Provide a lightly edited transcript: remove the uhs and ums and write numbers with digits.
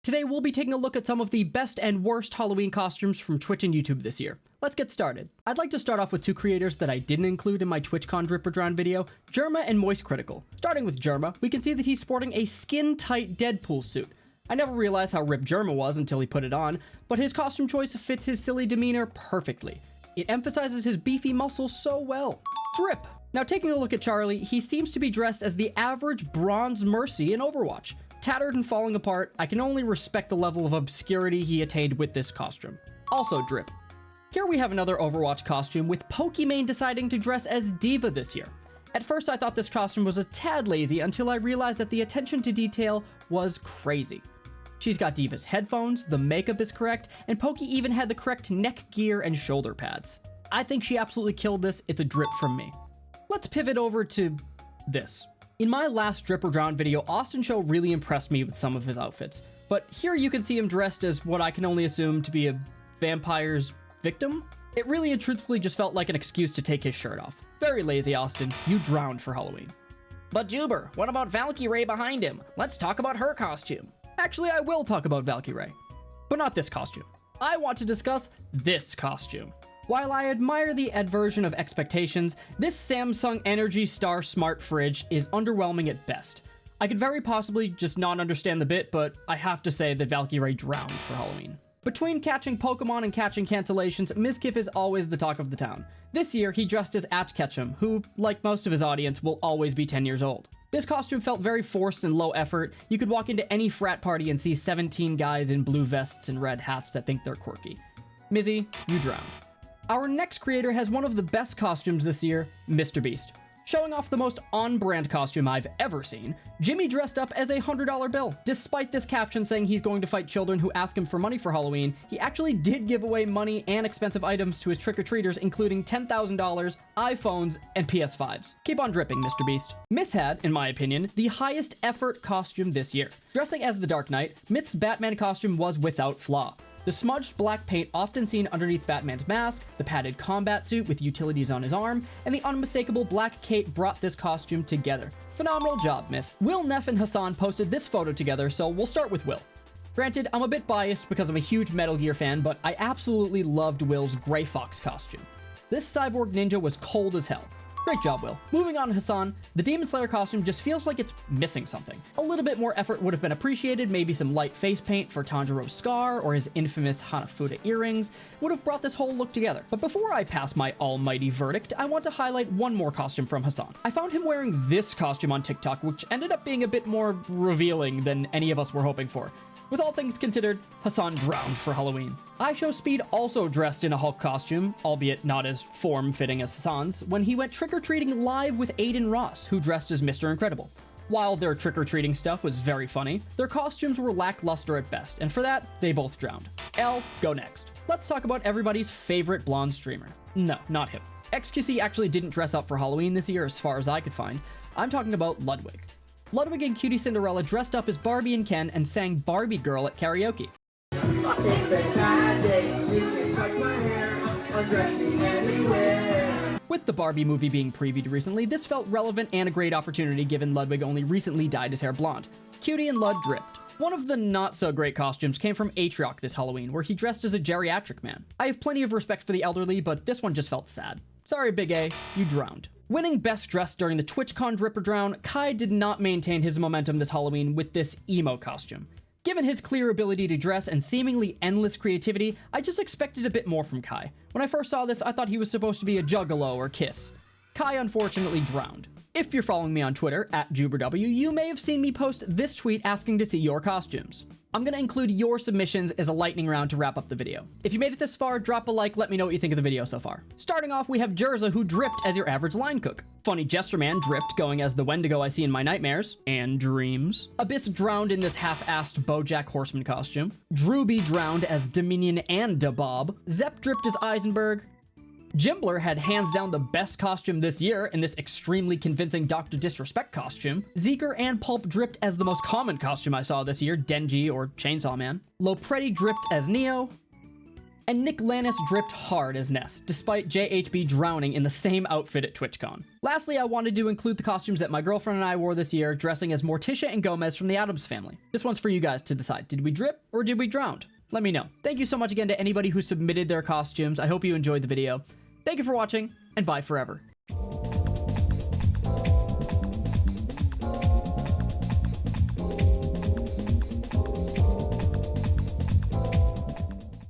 Today we'll be taking a look at some of the best and worst Halloween costumes from Twitch and YouTube this year. Let's get started. I'd like to start off with two creators that I didn't include in my TwitchCon Drip or Drown video, Germa and Moist Critical. Starting with Germa, we can see that he's sporting a skin-tight Deadpool suit. I never realized how ripped Germa was until he put it on, but his costume choice fits his silly demeanor perfectly. It emphasizes his beefy muscles so well. Drip. Now taking a look at Charlie, he seems to be dressed as the average bronze Mercy in Overwatch. Tattered and falling apart, I can only respect the level of obscurity he attained with this costume. Also Drip. Here we have another Overwatch costume with Pokimane deciding to dress as D.Va this year. At first I thought this costume was a tad lazy until I realized that the attention to detail was crazy. She's got D.Va's headphones, the makeup is correct, and Poki even had the correct neck gear and shoulder pads. I think she absolutely killed this. It's a drip from me. Let's pivot over to this. In my last Drip or Drown video, AustinShow really impressed me with some of his outfits, but here you can see him dressed as what I can only assume to be a vampire's victim? It really and truthfully just felt like an excuse to take his shirt off. Very lazy, Austin. You drowned for Halloween. But Juber, what about Valkyrae behind him? Let's talk about her costume. Actually, I will talk about Valkyrae, but not this costume. I want to discuss this costume. While I admire the Ed version of Expectations, this Samsung Energy Star Smart Fridge is underwhelming at best. I could very possibly just not understand the bit, but I have to say that Valkyrae drowned for Halloween. Between catching Pokemon and catching cancellations, Mizkif is always the talk of the town. This year, he dressed as Ketchum, who, like most of his audience, will always be 10 years old. This costume felt very forced and low effort. You could walk into any frat party and see 17 guys in blue vests and red hats that think they're quirky. Mizzy, you drowned. Our next creator has one of the best costumes this year, MrBeast. Showing off the most on-brand costume I've ever seen, Jimmy dressed up as a $100 bill. Despite this caption saying he's going to fight children who ask him for money for Halloween, he actually did give away money and expensive items to his trick-or-treaters, including $10,000, iPhones, and PS5s. Keep on dripping, MrBeast. Myth had, in my opinion, the highest effort costume this year. Dressing as the Dark Knight, Myth's Batman costume was without flaw. The smudged black paint often seen underneath Batman's mask, the padded combat suit with utilities on his arm, and the unmistakable black cape brought this costume together. Phenomenal job, Myth. Will, Neff, and Hasan posted this photo together, so we'll start with Will. Granted, I'm a bit biased because I'm a huge Metal Gear fan, but I absolutely loved Will's Grey Fox costume. This cyborg ninja was cold as hell. Great job, Will. Moving on to Hasan, the Demon Slayer costume just feels like it's missing something. A little bit more effort would have been appreciated, maybe some light face paint for Tanjiro's scar or his infamous Hanafuda earrings would have brought this whole look together. But before I pass my almighty verdict, I want to highlight one more costume from Hasan. I found him wearing this costume on TikTok, which ended up being a bit more revealing than any of us were hoping for. With all things considered, Hasan drowned for Halloween. iShowSpeed also dressed in a Hulk costume, albeit not as form-fitting as Hasan's, when he went trick-or-treating live with Aiden Ross, who dressed as Mr. Incredible. While their trick-or-treating stuff was very funny, their costumes were lackluster at best, and for that, they both drowned. Elle, go next. Let's talk about everybody's favorite blonde streamer. No, not him. XQC actually didn't dress up for Halloween this year as far as I could find. I'm talking about Ludwig. Ludwig and Cutie Cinderella dressed up as Barbie and Ken and sang Barbie Girl at karaoke. It's fantastic, you can touch my hair, undress me anywhere. With the Barbie movie being previewed recently, this felt relevant and a great opportunity given Ludwig only recently dyed his hair blonde. Cutie and Lud dripped. One of the not-so-great costumes came from Atrioc this Halloween, where he dressed as a geriatric man. I have plenty of respect for the elderly, but this one just felt sad. Sorry, Big A, you drowned. Winning Best Dressed during the TwitchCon Drip or Drown, Kai did not maintain his momentum this Halloween with this emo costume. Given his clear ability to dress and seemingly endless creativity, I just expected a bit more from Kai. When I first saw this, I thought he was supposed to be a juggalo or Kiss. Kai unfortunately drowned. If you're following me on Twitter, @JuberW, you may have seen me post this tweet asking to see your costumes. I'm going to include your submissions as a lightning round to wrap up the video. If you made it this far, drop a like, let me know what you think of the video so far. Starting off, we have Jerza, who dripped as your average line cook. Funny Jester Man dripped, going as the Wendigo I see in my nightmares and dreams. Abyss drowned in this half-assed BoJack Horseman costume. Drewby drowned as Dominion and Dabob. Zepp dripped as Eisenberg. Jimbler had hands down the best costume this year in this extremely convincing Dr. Disrespect costume. Zeker and Pulp dripped as the most common costume I saw this year, Denji or Chainsaw Man. Lopretti dripped as Neo. And Nick Lannis dripped hard as Ness, despite JHB drowning in the same outfit at TwitchCon. Lastly, I wanted to include the costumes that my girlfriend and I wore this year, dressing as Morticia and Gomez from the Addams Family. This one's for you guys to decide. Did we drip or did we drown? Let me know. Thank you so much again to anybody who submitted their costumes. I hope you enjoyed the video. Thank you for watching, and bye forever.